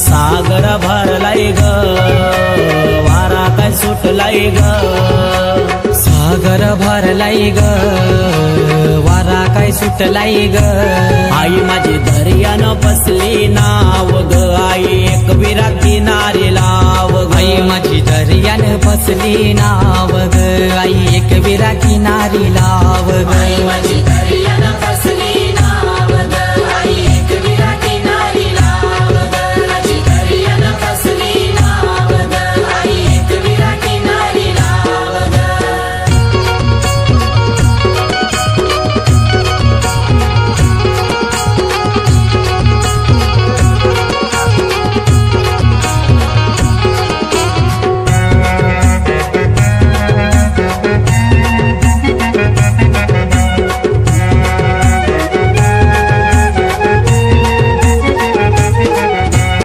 सागर भरलाय ग वारा काय सुटलाय ग सागर भरलाय ग वारा काय सुटलाय ग आई माझी दर्यानं बसली नाव ग आई एक विरा किनारी लाव ग आई माझी दर्यान बसली नाव ग आई एक विरा किनारीला